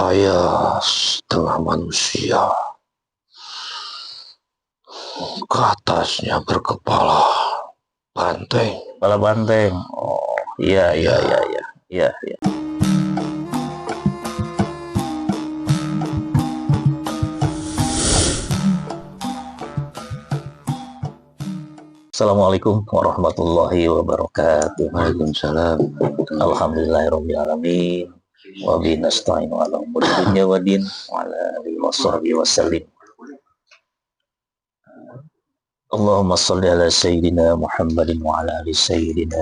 Saya setengah manusia, ke atasnya berkepala banteng. Kepala banteng. Oh, iya. Assalamualaikum warahmatullahi wabarakatuh. Waalaikumsalam. Alhamdulillahirabbil alamin. Wa bihi nasta'inu ala umuri dunya waddin wa ala alihi washabbihi wasallim. Allahumma shalli ala sayyidina Muhammadin wa ala ali sayyidina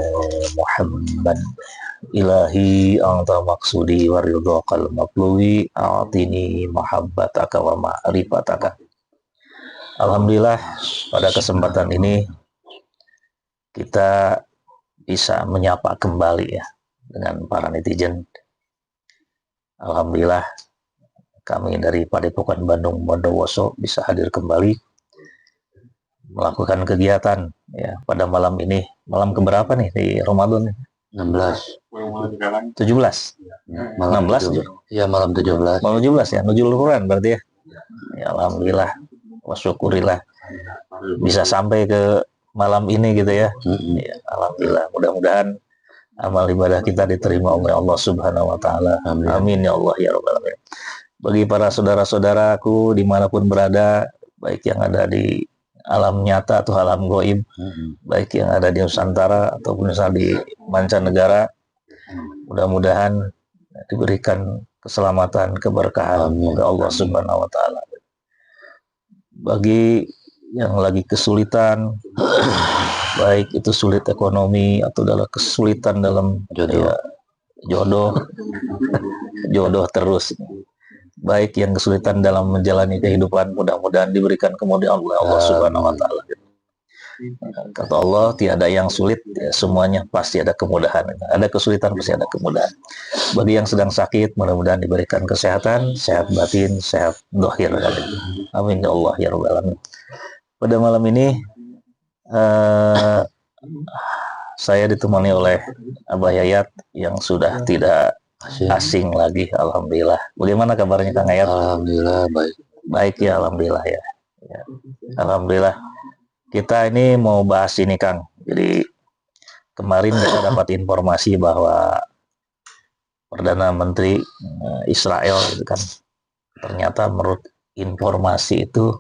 Muhammad. Ilahi anta maksudi wa ridhaqal maqlubi a'tini mahabbataka wa ma'rifataka. Alhamdulillah, pada kesempatan ini kita bisa menyapa kembali ya dengan para netizen. Alhamdulillah, kami dari Padepokan Bandung Bondowoso bisa hadir kembali melakukan kegiatan ya pada malam ini. Malam keberapa nih di Ramadan? 16. 17. Malam 16 ya, malam 17. Malam 17 ya, Nuzul Quran berarti ya. Ya alhamdulillah, wasyukurillah bisa sampai ke malam ini gitu ya. Ya alhamdulillah, mudah-mudahan amal ibadah kita diterima oleh Allah Subhanahu wa taala. Amin ya Allah ya rabbal alamin. Bagi para saudara-saudaraku dimanapun berada, baik yang ada di alam nyata atau alam goib, baik yang ada di Nusantara ataupun di mancanegara, mudah-mudahan diberikan keselamatan, keberkahan oleh Allah Subhanahu wa taala. Bagi yang lagi kesulitan, baik itu sulit ekonomi atau dalam kesulitan dalam jodoh terus, baik yang kesulitan dalam menjalani kehidupan, mudah-mudahan diberikan kemudahan oleh Allah Subhanahu wa taala. Kata Allah, tiada yang sulit, ya, semuanya pasti ada kemudahan. Ada kesulitan pasti ada kemudahan. Bagi yang sedang sakit, mudah-mudahan diberikan kesehatan, sehat batin, sehat zahir. Amin ya Allah ya rabbal alamin. Pada malam ini saya ditemani oleh Abah Yayat yang sudah tidak asing lagi. Alhamdulillah. Bagaimana kabarnya Kang Yayat? Alhamdulillah baik. Baik ya, alhamdulillah ya. Alhamdulillah. Kita ini mau bahas ini Kang. Jadi kemarin kita dapat informasi bahwa Perdana Menteri Israel itu kan ternyata menurut informasi itu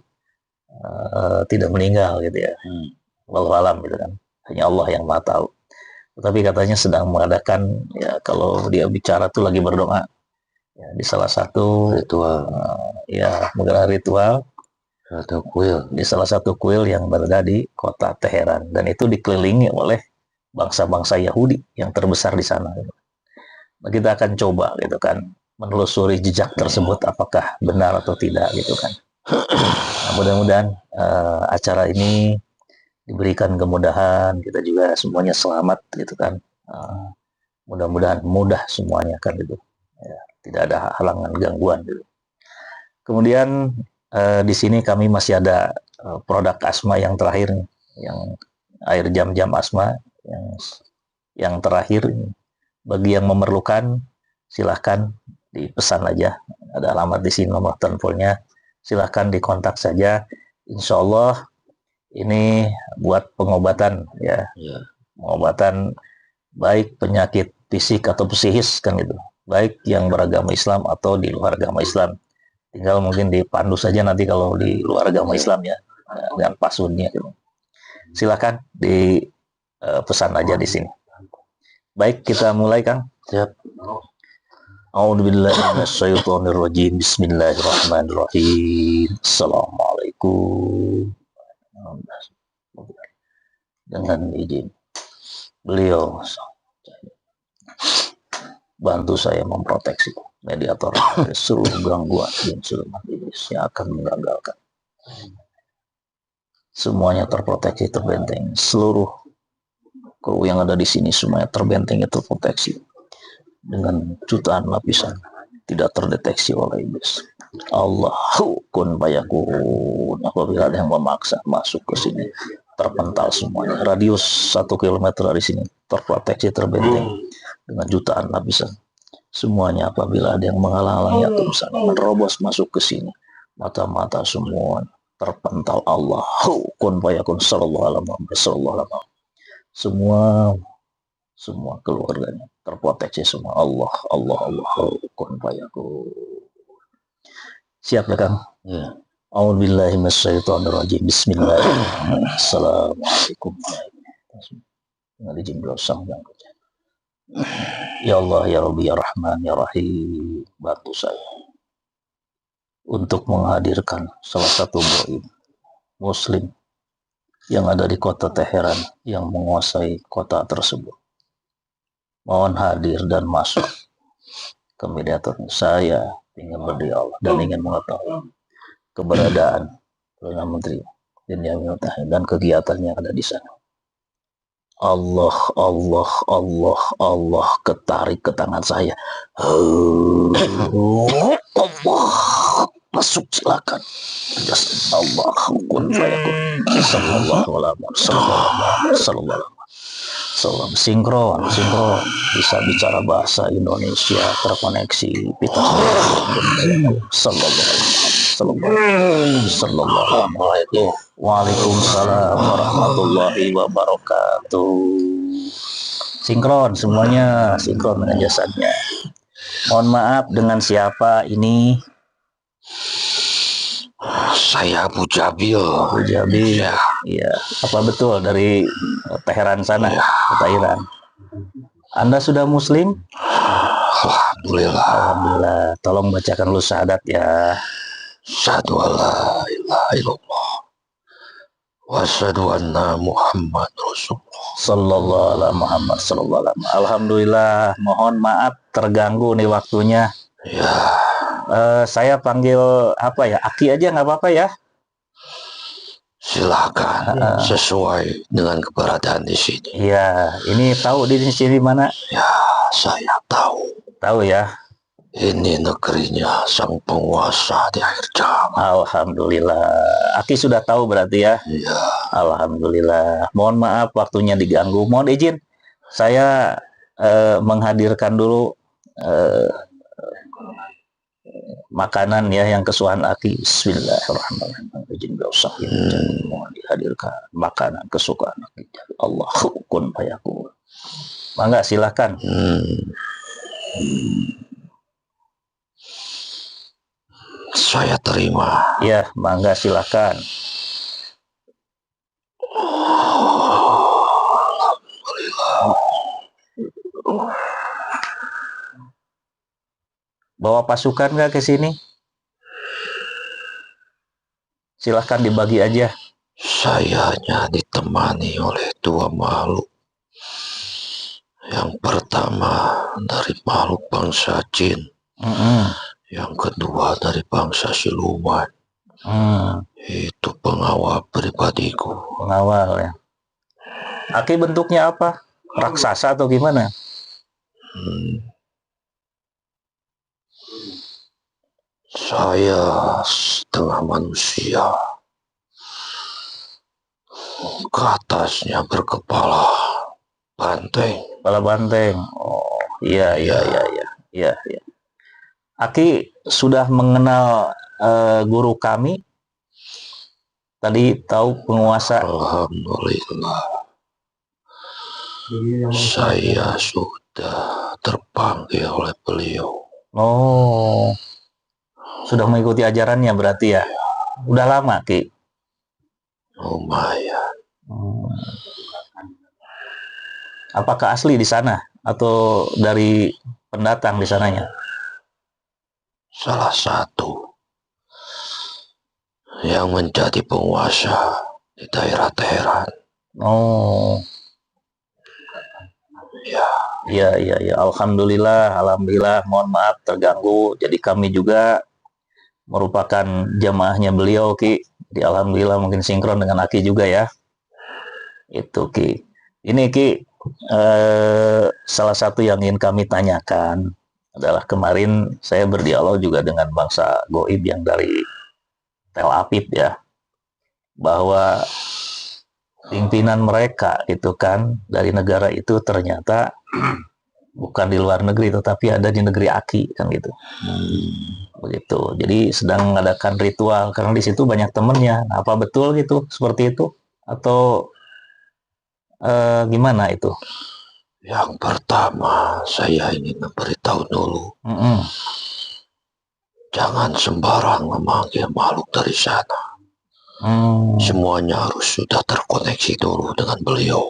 tidak meninggal gitu ya. Wallahu alam gitu kan. Hanya Allah yang Maha tahu. Tapi katanya sedang mengadakan ya, kalau dia bicara tuh lagi berdoa ya, di salah satu Ritual. Ya menggelar ritual Atau kuil. di salah satu kuil yang berada di kota Teheran, dan itu dikelilingi oleh bangsa-bangsa Yahudi yang terbesar di sana. Nah, kita akan coba gitu kan menelusuri jejak tersebut apakah benar atau tidak gitu kan. Nah, mudah-mudahan acara ini diberikan kemudahan, kita juga semuanya selamat gitu kan. Mudah-mudahan mudah semuanya kan gitu. Ya, tidak ada halangan gangguan gitu. Kemudian di sini kami masih ada produk Asma yang terakhir, yang air jam-jam Asma yang terakhir. Bagi yang memerlukan silahkan dipesan aja. Ada alamat di sini, nomor teleponnya. Silahkan dikontak saja. Insya Allah ini buat pengobatan ya. Pengobatan baik penyakit fisik atau psikis kan gitu. Baik yang beragama Islam atau di luar agama Islam. Tinggal mungkin dipandu saja nanti kalau di luar agama Islam ya, dengan passwordnya gitu. Silakan dipesan aja di sini. Baik, kita mulai Kang. Siap. A'udzubillahi minasyaitonirrajim. Bismillahirrahmanirrahim. Assalamualaikum. Dengan izin beliau bantu saya memproteksi mediator dari seluruh gangguan dan seluruh iblis yang akan menggagalkan. Semuanya terproteksi, terbenteng. Seluruh kru yang ada di sini semuanya terbenteng, terproteksi dengan jutaan lapisan, tidak terdeteksi oleh iblis. Allahu kun fayakun. Apabila ada yang memaksa masuk ke sini, terpental semuanya. Radius 1 km dari sini terproteksi, terbenteng dengan jutaan lapisan. Semuanya apabila ada yang menghalang-halangi atau misalnya menerobos masuk ke sini, mata-mata semua terpental Allah. Kun fayakun sallallahu alaihi wasallam. Semua keluarganya terproteksi semua. Allah, Allah, Allah. Kun fayakun. Siap ya Kang? Ya. A'udzubillahi minasyaitonirrajim. Bismillahirrahmanirrahim. Assalamualaikum warahmatullahi wabarakatuh. Ya Allah, ya Rabbi, ya Rahman, ya Rahim, bantu saya untuk menghadirkan salah satu goib muslim yang ada di kota Teheran yang menguasai kota tersebut. Mohon hadir dan masuk ke mediator. Saya ingin berdialog dan ingin mengetahui keberadaan Perdana Menteri dan kegiatannya yang ada di sana. Allah, Allah, Allah, Allah, ketarik ke tangan saya. Allah, masuk silakan. Allah, kun fayakun. Sallallahu alaihi wasallam. Sinkron, bisa bicara bahasa Indonesia, terkoneksi pita. Sallallahu alaihi. Waalaikumsalam warahmatullahi wabarakatuh. Sinkron semuanya, sinkron dengan jasadnya. Mohon maaf, dengan siapa ini? Saya Abu Jabil. Abu Jabil. Ya. Iya. Apa betul dari Teheran sana, kota Iran? Anda sudah Muslim? Alhamdulillah. Alhamdulillah. Tolong bacakan lu syahadat ya. Asyhadu alla ilaha illallah wa asyhadu anna Muhammad Rasulullah. Sallallahu alaihi Muhammad sallallahu alaihi. Alhamdulillah. Mohon maaf terganggu nih waktunya. Ya. Saya panggil apa ya? Aki aja nggak apa-apa ya? Silakan, sesuai dengan keberadaan di sini. Iya, ini tahu di sini mana? Ya, saya tahu. Tahu ya. Ini negerinya sang penguasa di akhir zaman. Alhamdulillah. Aki sudah tahu berarti ya? Ya. Alhamdulillah. Mohon maaf waktunya diganggu. Mohon izin saya menghadirkan dulu makanan ya yang kesukaan Aki. Bismillahirrahmanirrahim. Izin mohon dihadirkan makanan kesukaan Aki. Allah kun fayakun. Mangga silakan. Saya terima. Ya, mangga silakan. Bawa pasukan nggak ke sini? Silahkan dibagi aja. Saya hanya ditemani oleh dua makhluk. Yang pertama dari makhluk bangsa jin. Yang kedua dari bangsa siluman. Itu pengawal pribadiku. Pengawal ya. Aki bentuknya apa? Raksasa atau gimana? Saya setengah manusia. Ke atasnya berkepala banteng. Kepala banteng. Oh, iya. Aki sudah mengenal guru kami. Tadi tahu penguasa. Alhamdulillah. Saya sudah terpanggil oleh beliau. Oh, sudah mengikuti ajarannya berarti ya? Udah lama, Ki? Lumayan. Apakah asli di sana atau dari pendatang di sananya? Salah satu yang menjadi penguasa di daerah Teheran. Oh. Ya. Iya. Alhamdulillah. Mohon maaf terganggu. Jadi kami juga merupakan jamaahnya beliau, Ki. Jadi alhamdulillah mungkin sinkron dengan Aki juga ya. Itu, Ki. Ini, Ki, salah satu yang ingin kami tanyakan adalah kemarin saya berdialog juga dengan bangsa goib yang dari Tel Aviv ya. Bahwa pimpinan mereka itu kan dari negara itu ternyata bukan di luar negeri tetapi ada di negeri Aki kan gitu. Begitu. Jadi sedang mengadakan ritual karena di situ banyak temennya. Nah, apa betul gitu seperti itu atau gimana itu? Yang pertama, saya ingin memberitahu dulu, Mm-mm. jangan sembarang memanggil makhluk dari sana. Semuanya harus sudah terkoneksi dulu dengan beliau.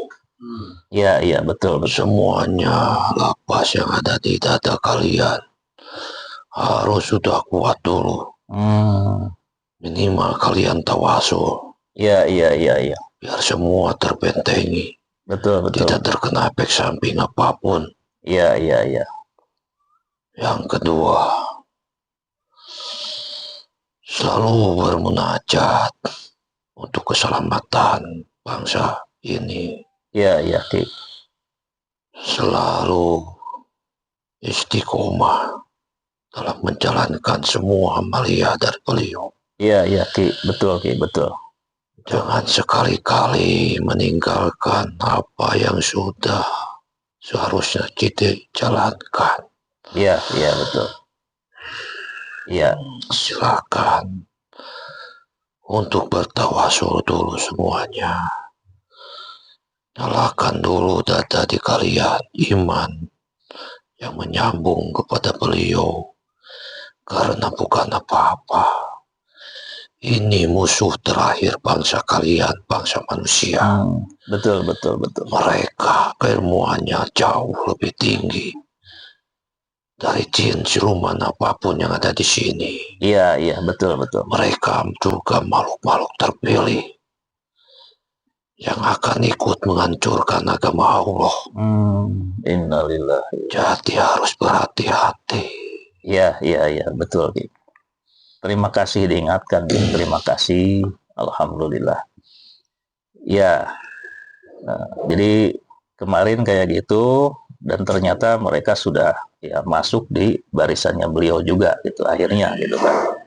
Iya, iya, betul, betul. Semuanya lapas yang ada di dada kalian harus sudah kuat dulu. Minimal kalian tawasul. Iya, iya, iya, iya. Biar semua terbentengi. Betul, betul. Tidak terkena efek samping apapun. Iya, iya, iya. Yang kedua, selalu bermunajat untuk keselamatan bangsa ini. Iya, iya, Ki. Selalu istiqomah dalam menjalankan semua amalia dari beliau. Iya, iya, Ki. Betul, Ki. Betul. Jangan sekali-kali meninggalkan apa yang sudah seharusnya kita jalankan. Iya, iya, betul. Iya. Silakan untuk bertawasul dulu semuanya. Nyalakan dulu dada di kalian iman yang menyambung kepada beliau. Karena bukan apa-apa. Ini musuh terakhir bangsa kalian, bangsa manusia. Betul, betul, betul. Mereka keilmuannya jauh lebih tinggi dari jin siluman apapun yang ada di sini. Iya, iya, betul, betul. Mereka juga makhluk-makhluk terpilih yang akan ikut menghancurkan agama Allah. Innalillahi. Jadi harus berhati-hati. Iya, iya, iya, betul, Ki. Terima kasih diingatkan, Ki. Terima kasih. Alhamdulillah. Ya, nah, jadi kemarin kayak gitu dan ternyata mereka sudah ya masuk di barisannya beliau juga gitu akhirnya gitu kan.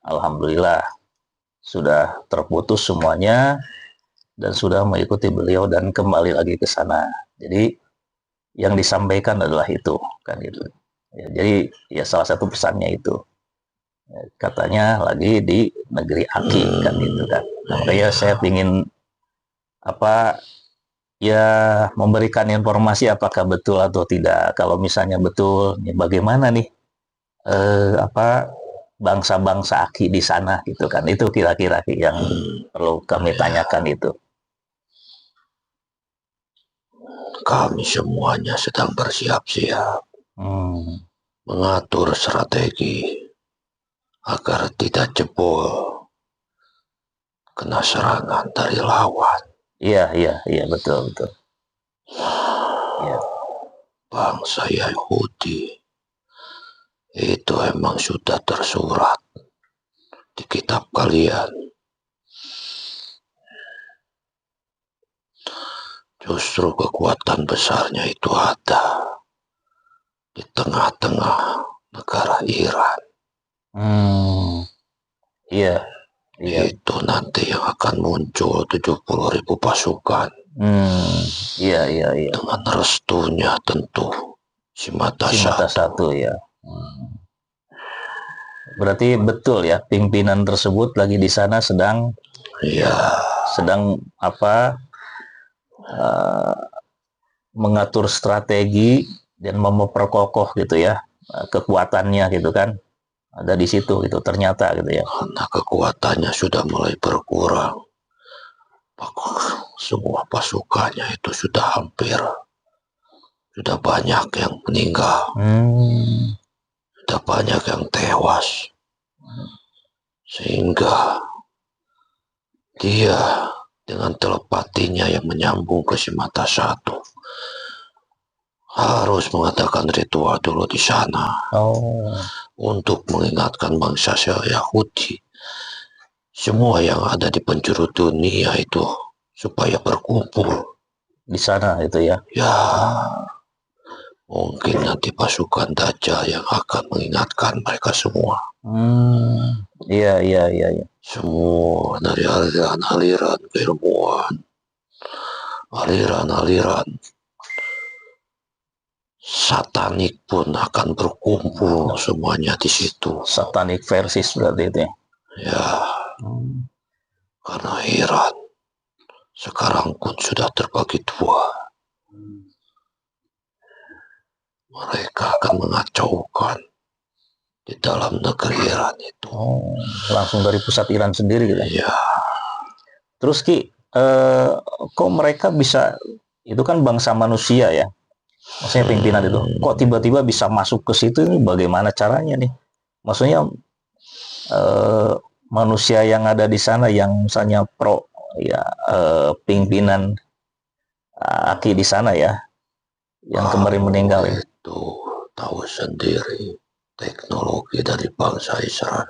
Alhamdulillah sudah terputus semuanya dan sudah mengikuti beliau dan kembali lagi ke sana. Jadi yang disampaikan adalah itu kan gitu. Ya, jadi ya salah satu pesannya itu. Ya, katanya lagi di negeri Aki kan gitu kan. Nah, makanya saya ingin apa ya memberikan informasi apakah betul atau tidak. Kalau misalnya betul, ya bagaimana nih apa bangsa-bangsa Aki di sana gitu kan. Itu kira-kira yang perlu kami tanyakan itu. Kami semuanya sedang bersiap-siap mengatur strategi agar tidak jebol kena serangan dari lawan. Iya, iya, iya, betul, betul. Ya. Bangsa Yahudi itu emang sudah tersurat di kitab kalian. Justru kekuatan besarnya itu ada di tengah-tengah negara Iran. Iya, iya. Itu nanti yang akan muncul 70.000 pasukan. Iya, iya, iya. Dengan restunya tentu si Mata Satu ya. Berarti betul ya pimpinan tersebut lagi di sana sedang sedang apa mengatur strategi dan memperkokoh gitu ya kekuatannya gitu kan ada di situ gitu ternyata gitu ya. Karena kekuatannya sudah mulai berkurang. Semua pasukannya itu sudah banyak yang meninggal. Sudah banyak yang tewas. Sehingga dia dengan telepatinya yang menyambung ke si Mata Satu harus mengadakan ritual dulu di sana. Untuk mengingatkan bangsa Yahudi semua yang ada di penjuru dunia itu supaya berkumpul di sana itu ya. Ya, mungkin nanti pasukan Dajjal yang akan mengingatkan mereka semua. Iya. Semua dari aliran keilmuan, aliran satanik pun akan berkumpul semuanya di situ. Satanic versus berarti itu ya. Ya, karena Iran sekarang pun sudah terbagi dua. Mereka akan mengacaukan di dalam negeri Iran itu. Langsung dari pusat Iran sendiri gitu. Ya. Terus Ki, kok mereka bisa, itu kan bangsa manusia ya, maksudnya pimpinan itu, kok tiba-tiba bisa masuk ke situ, ini bagaimana caranya nih? Maksudnya manusia yang ada di sana yang misalnya pro ya, pimpinan Aki di sana ya, yang kemarin meninggal ya. Itu tahu sendiri teknologi dari bangsa Israel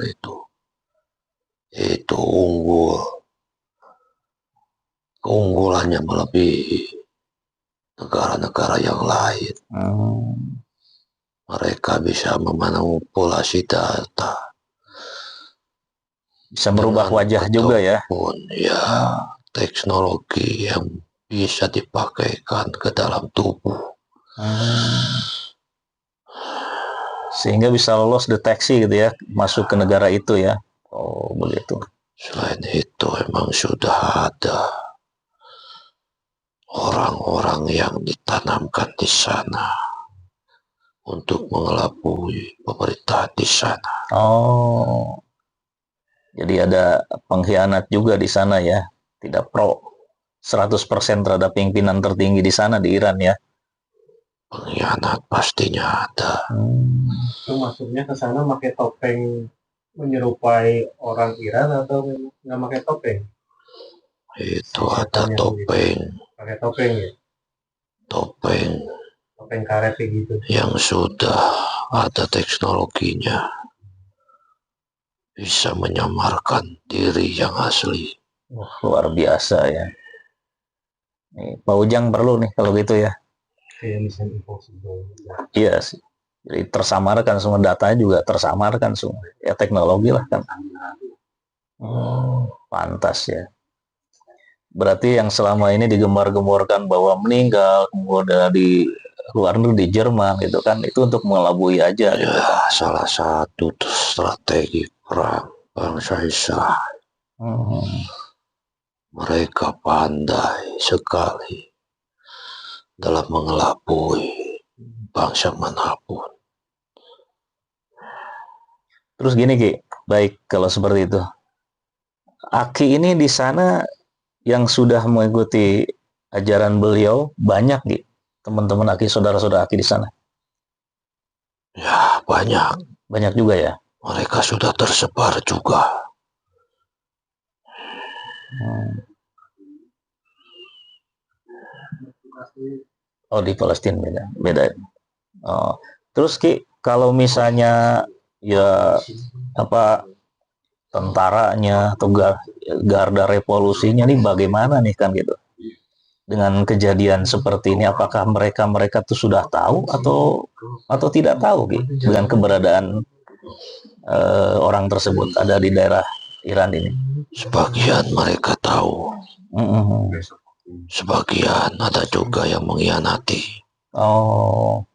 itu unggul, keunggulannya melebihi negara-negara yang lain. Mereka bisa memanipulasi data, bisa merubah wajah juga ya. Ya, teknologi yang bisa dipakaikan ke dalam tubuh. Sehingga bisa lolos deteksi gitu ya, masuk ke negara itu ya. Oh begitu. Selain itu emang sudah ada orang-orang yang ditanamkan di sana untuk mengelabui pemerintah di sana. Oh, jadi ada pengkhianat juga di sana ya, tidak pro 100% terhadap pimpinan tertinggi di sana di Iran ya. Pengkhianat pastinya ada. Itu maksudnya ke sana pakai topeng menyerupai orang Iran atau nggak pakai topeng? Itu ada topeng. Pakai topeng ya? Topeng karet gitu. Yang sudah ada teknologinya, bisa menyamarkan diri yang asli. Luar biasa ya. Nih, Pak Ujang perlu nih kalau gitu ya. Mission Impossible. Iya sih. Jadi tersamarkan semua, datanya juga tersamarkan semua. Ya teknologi lah kan. Pantas ya. Berarti yang selama ini digembar-gemborkan bahwa meninggal kemudian di luar negeri, di Jerman gitu kan, itu untuk mengelabui aja gitu kan. Salah satu strategi perang bangsa Israel. Mereka pandai sekali dalam mengelabui bangsa manapun. Terus gini Ki, baik kalau seperti itu. Aki ini di sana yang sudah mengikuti ajaran beliau banyak Ki, teman-teman Aki, saudara-saudara Aki di sana. Ya banyak. Banyak juga ya. Mereka sudah tersebar juga. Oh di Palestina beda. Oh. Terus Ki, kalau misalnya ya apa tentaranya atau garda revolusinya nih bagaimana nih kan gitu? Dengan kejadian seperti ini, apakah mereka tuh sudah tahu atau tidak tahu gitu, dengan keberadaan orang tersebut ada di daerah Iran ini? Sebagian mereka tahu. Sebagian ada juga yang mengkhianati. Oh.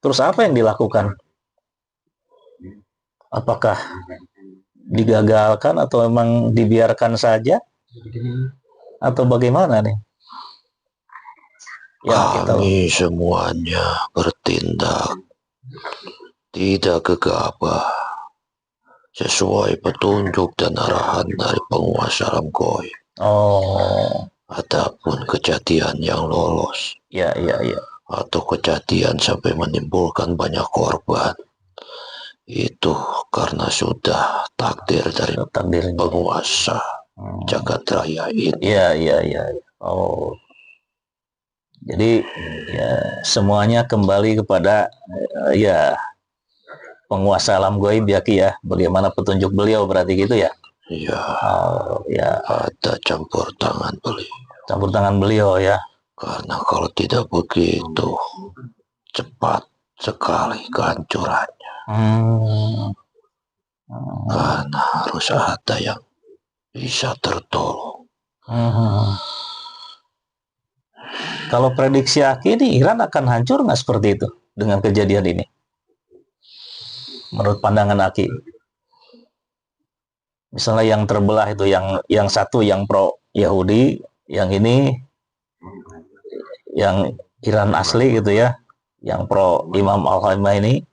Terus apa yang dilakukan? Apakah digagalkan atau memang dibiarkan saja? Atau bagaimana nih? Ya, kami semuanya bertindak tidak gegabah sesuai petunjuk dan arahan dari penguasa alam gaib. Adapun kejadian yang lolos, atau kejadian sampai menimbulkan banyak korban, itu karena sudah takdir dari penguasa jagat raya ini. Iya. Oh, jadi ya semuanya kembali kepada ya penguasa alam gaib ya Ki ya, bagaimana petunjuk beliau berarti gitu ya. Iya. Ya. Ada campur tangan beliau. Campur tangan beliau ya. Karena kalau tidak begitu cepat sekali kehancurannya. Karena harus ada yang bisa tertolong. Kalau prediksi Aki ini Iran akan hancur nggak seperti itu dengan kejadian ini? Menurut pandangan Aki, misalnya yang terbelah itu, yang satu yang pro Yahudi, yang ini yang Iran asli gitu ya, yang pro Imam Al-Khomeini.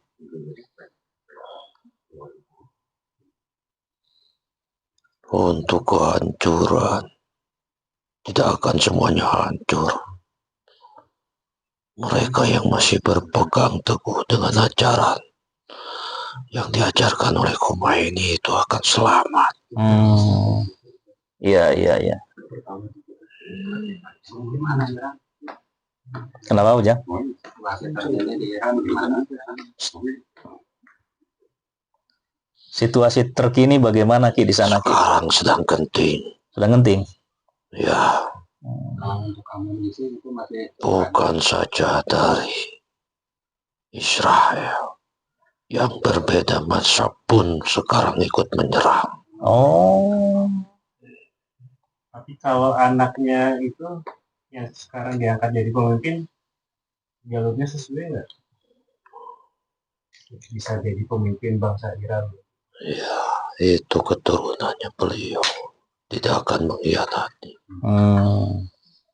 Untuk kehancuran, tidak akan semuanya hancur. Mereka yang masih berpegang teguh dengan ajaran yang diajarkan oleh Khomeini itu akan selamat. Iya. Kenapa, Ujang? Situasi terkini bagaimana Ki di sana? Sekarang sedang genting. Sedang genting. Ya. Bukan saja dari Israel, yang berbeda mazhab pun sekarang ikut menyerang. Oh. Tapi kalau anaknya itu yang sekarang diangkat jadi pemimpin, jalurnya sesuai nggak? Bisa jadi pemimpin bangsa Iran. Ya, itu keturunannya beliau. Tidak akan mengkhianati.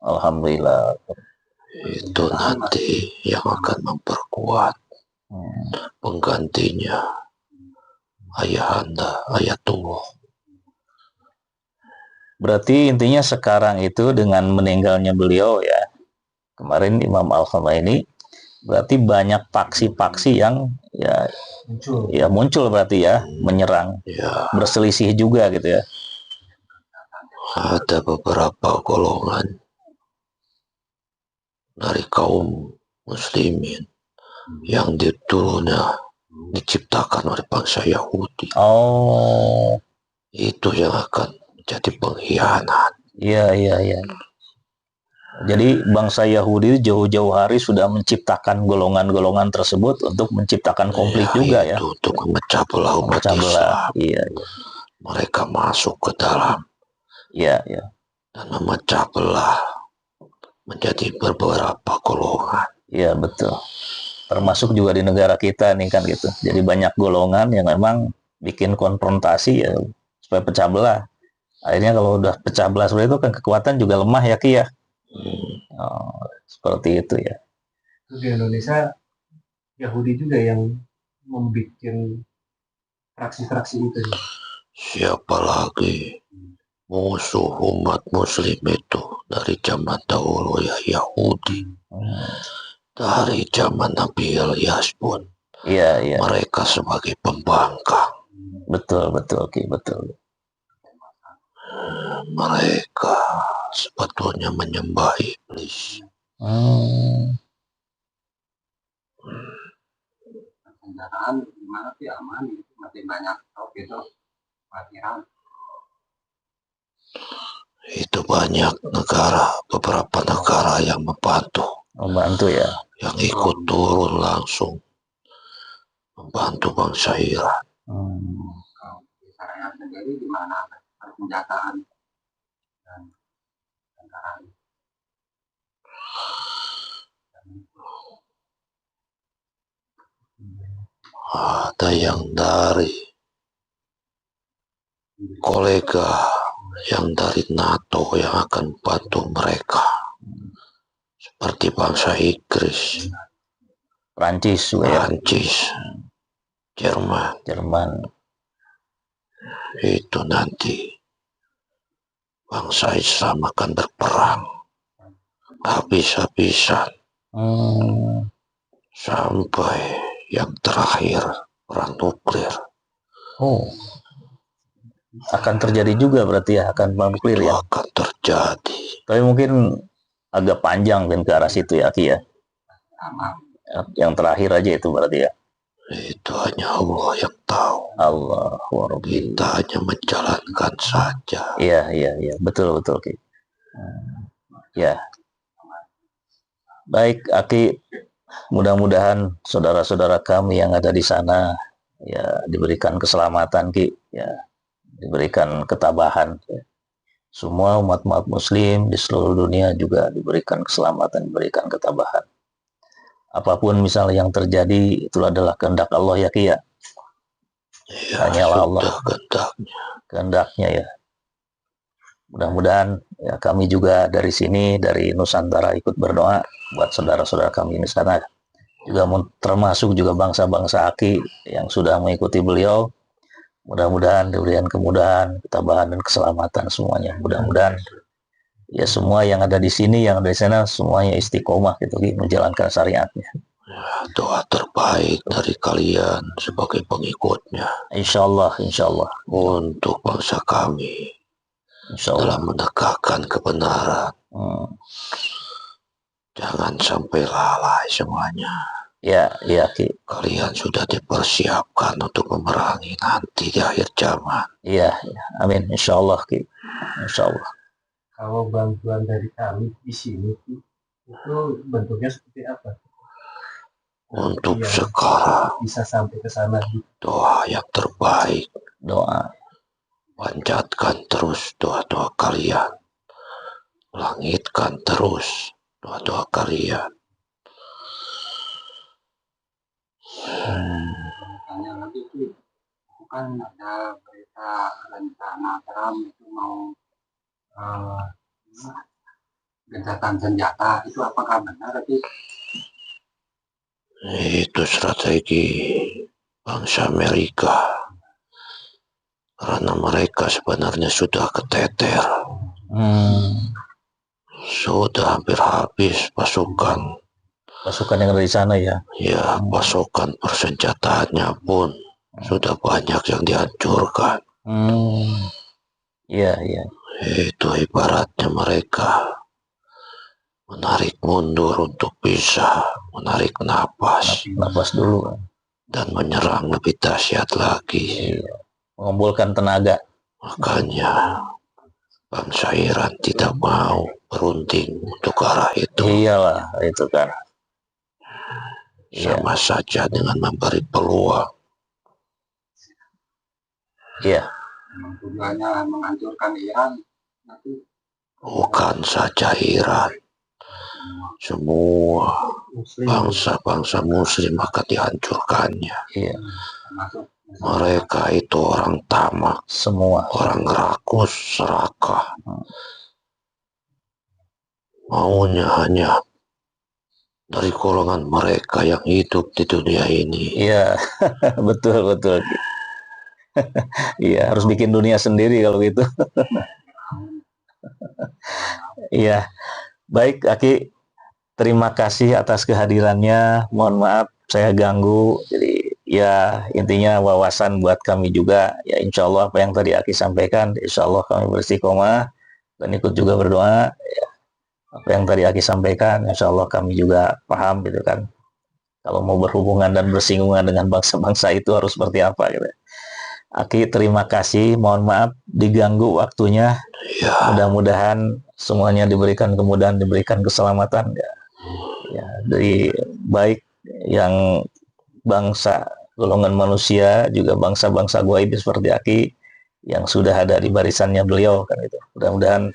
Alhamdulillah. Itu nanti yang akan memperkuat penggantinya, Ayahanda Ayatullah. Berarti intinya sekarang itu dengan meninggalnya beliau ya, kemarin Imam Al-Khomeini, berarti banyak faksi-faksi yang muncul berarti ya, menyerang, berselisih juga gitu ya. Ada beberapa golongan dari kaum muslimin yang dulunya diciptakan oleh bangsa Yahudi. Oh, itu yang akan menjadi pengkhianat. Iya. Jadi bangsa Yahudi jauh-jauh hari sudah menciptakan golongan-golongan tersebut untuk menciptakan konflik juga ya. Untuk memecah belah umat Islam. Iya. Mereka masuk ke dalam. Iya. Dan memecah belah menjadi beberapa golongan. Iya, betul. Termasuk juga di negara kita nih kan gitu. Jadi banyak golongan yang memang bikin konfrontasi ya supaya pecah belah. Akhirnya kalau udah pecah belah seperti itu kan kekuatan juga lemah ya Ki ya. Seperti itu ya. Di Indonesia Yahudi juga yang membuat fraksi-fraksi itu. Siapa lagi musuh umat muslim itu dari zaman dahulu ya Yahudi. Dari zaman Nabi Ilyas pun. Iya. Mereka sebagai pembangkang. Betul Ki, betul. Mereka sebetulnya menyembah iblis. Kendaraan gimana sih aman gitu, masih banyak itu parkiran. Itu banyak negara, beberapa negara yang membantu ya, yang ikut turun langsung membantu bangsa Iran. Kalau Israel sendiri gimana persenjataan dan kendaraan? Ada yang dari kolega yang dari NATO yang akan bantu mereka, seperti bangsa Inggris, Prancis, Jerman. Itu nanti bangsa Islam akan berperang habis-habisan sampai yang terakhir perang nuklir. Akan terjadi juga berarti ya, akan perang nuklir ya. Akan terjadi. Tapi mungkin agak panjang kan ke arah situ ya Ki ya. Yang terakhir aja itu berarti ya. Itu hanya Allah yang tahu. Kita hanya menjalankan saja. Iya, betul Ki. Ya. Baik Aki, mudah-mudahan saudara-saudara kami yang ada di sana ya diberikan keselamatan Ki, ya diberikan ketabahan. semua umat-umat muslim di seluruh dunia juga diberikan keselamatan, diberikan ketabahan. Apapun misalnya yang terjadi, itu adalah kehendak Allah ya Ki ya. Ya, Hanyalah Allah sudah kehendaknya ya. Mudah-mudahan ya kami juga dari sini, dari Nusantara ikut berdoa buat saudara-saudara kami di sana. Juga termasuk juga bangsa-bangsa Aki yang sudah mengikuti beliau. Mudah-mudahan diberikan kemudahan, ketabahan dan keselamatan semuanya. Mudah-mudahan ya semua yang ada di sini, yang ada di sana, semuanya istiqomah gitu, menjalankan syariatnya. Ya, doa terbaik dari kalian sebagai pengikutnya. Insya Allah, insya Allah. Untuk bangsa kami. Insya Allah. Dalam menegakkan kebenaran. Jangan sampai lalai semuanya. Ya, ya Ki. Kalian sudah dipersiapkan untuk memerangi nanti di akhir zaman. Iya, ya. Amin. Insya Allah Ki. Insya Allah. Kalau bantuan dari kami di sini Ki, itu bentuknya seperti apa? Untuk sekarang bisa sampai ke sana. Doa yang terbaik. Doa. Panjatkan terus doa-doa kalian. Langitkan terus doa-doa kalian. Misalnya nanti itu bukan ada berita rencana Trump itu mau gencatan senjata, itu apakah benar? Tapi itu strategi bangsa Amerika, karena mereka sebenarnya sudah keteter. Sudah hampir habis pasukan yang ada di sana ya. Ya, pasukan persenjataannya pun sudah banyak yang dihancurkan. Iya, iya. Itu ibaratnya mereka menarik mundur untuk bisa menarik napas dulu dan menyerang lebih dahsyat lagi. Iya. Mengumpulkan tenaga. Makanya bangsa Iran tidak mau berunding untuk arah itu. Iyalah, itu kan. Sama saja dengan memberi peluang. Iya. Tujuannya menghancurkan Iran. Bukan saja Iran, semua bangsa-bangsa Muslim akan dihancurkannya. Iya. Mereka itu orang tamak, semua orang rakus, serakah. Maunya hanya dari golongan mereka yang hidup di dunia ini. Iya, betul. Iya, harus bikin dunia sendiri kalau gitu. Iya, baik Aki, terima kasih atas kehadirannya. Mohon maaf saya ganggu. Jadi ya intinya wawasan buat kami juga. Ya insya Allah apa yang tadi Aki sampaikan, insya Allah kami beristiqomah dan ikut juga berdoa. Ya, apa yang tadi Aki sampaikan, insya Allah kami juga paham gitu kan. Kalau mau berhubungan dan bersinggungan dengan bangsa-bangsa itu harus seperti apa gitu. Aki terima kasih, mohon maaf diganggu waktunya. Ya. Mudah-mudahan semuanya diberikan kemudahan, diberikan keselamatan. Ya, dari baik yang bangsa golongan manusia juga bangsa-bangsa gaib seperti Aki yang sudah ada di barisannya beliau kan itu. Mudah-mudahan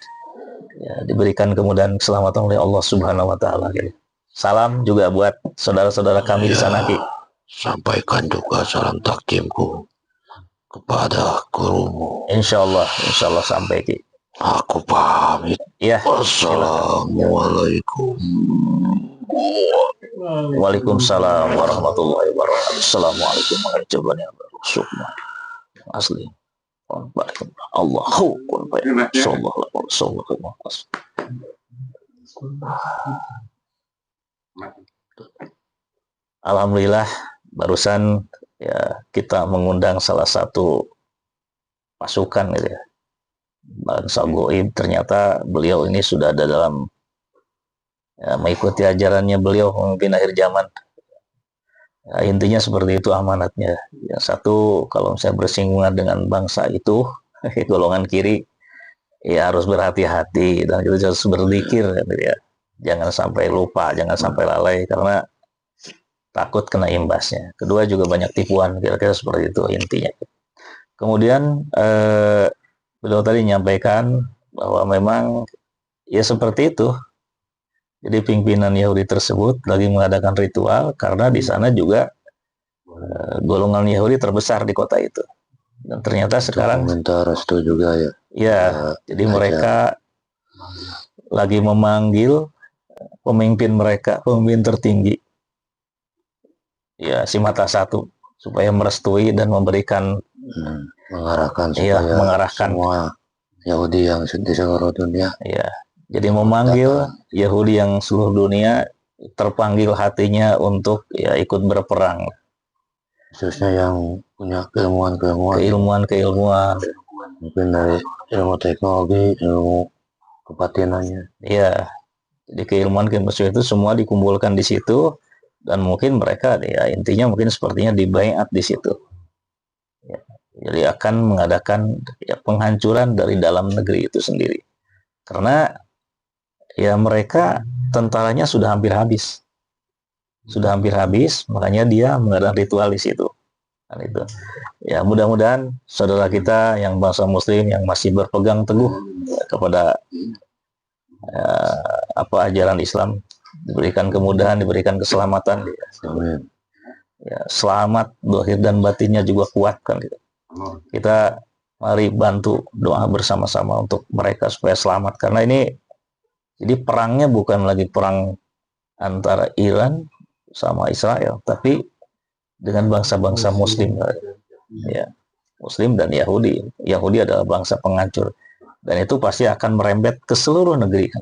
ya, diberikan kemudahan keselamatan oleh Allah Subhanahu wa taala gitu. Salam juga buat saudara-saudara kami di sana Ki. Sampaikan juga salam takjimku kepada gurumu. Insya Allah sampai Ki. Aku pamit. Ya. Assalamualaikum. Waalaikumsalam warahmatullahi wabarakatuh. Assalamualaikum warahmatullahi wabarakatuh. Asli. Allahu Akbar. Alhamdulillah barusan ya kita mengundang salah satu pasukan gitu ya. Bangsa gaib, ternyata beliau ini sudah ada dalam ya, mengikuti ajarannya beliau pemimpin akhir zaman. Ya, intinya seperti itu amanatnya. Yang satu, kalau saya bersinggungan dengan bangsa itu, golongan kiri, ya harus berhati-hati dan kita harus berzikir, ya. Jangan sampai lupa, jangan sampai lalai karena takut kena imbasnya. Kedua juga banyak tipuan, kira-kira seperti itu intinya. Kemudian beliau tadi menyampaikan bahwa memang ya seperti itu. Jadi pimpinan Yahudi tersebut lagi mengadakan ritual karena di sana juga golongan Yahudi terbesar di kota itu. Dan ternyata sekarang minta restu juga ya. Ya, jadi mereka lagi memanggil pemimpin mereka, pemimpin tertinggi, ya si mata satu, supaya merestui dan memberikan mengarahkan supaya semua Yahudi yang di seluruh dunia. Ya, jadi memanggil Yahudi yang seluruh dunia terpanggil hatinya untuk ya ikut berperang. Khususnya yang punya keilmuan, mungkin dari ilmu teknologi, ilmu kebatinannya. Ya, jadi keilmuan itu semua dikumpulkan di situ, dan mungkin mereka ya intinya mungkin sepertinya dibaiat di situ. Ya, jadi akan mengadakan ya penghancuran dari dalam negeri itu sendiri. Karena ya mereka tentaranya sudah hampir habis. Makanya dia mengadakan ritual di situ. Kan itu. Ya mudah-mudahan saudara kita yang bangsa Muslim yang masih berpegang teguh kepada ajaran Islam diberikan kemudahan, diberikan keselamatan. Amin. Ya, selamat zahir dan batinnya juga kuat kan gitu. Kita mari bantu doa bersama-sama untuk mereka supaya selamat, karena ini jadi perangnya bukan lagi perang antara Iran sama Israel, tapi dengan bangsa-bangsa Muslim, ya, Muslim dan Yahudi. Yahudi adalah bangsa penghancur, dan itu pasti akan merembet ke seluruh negeri,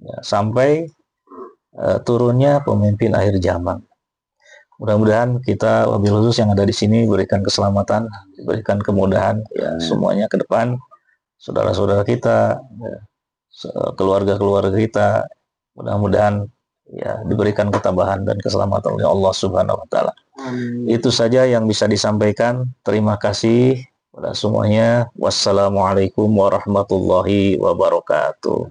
ya, sampai turunnya pemimpin akhir zaman. Mudah-mudahan kita wabil khusus yang ada di sini berikan keselamatan, diberikan kemudahan, ya, semuanya ke depan, saudara-saudara kita, ya, keluarga-keluarga kita, mudah-mudahan ya diberikan ketabahan dan keselamatan oleh Allah Subhanahu wa taala. Itu saja yang bisa disampaikan. Terima kasih pada semuanya. Wassalamualaikum warahmatullahi wabarakatuh.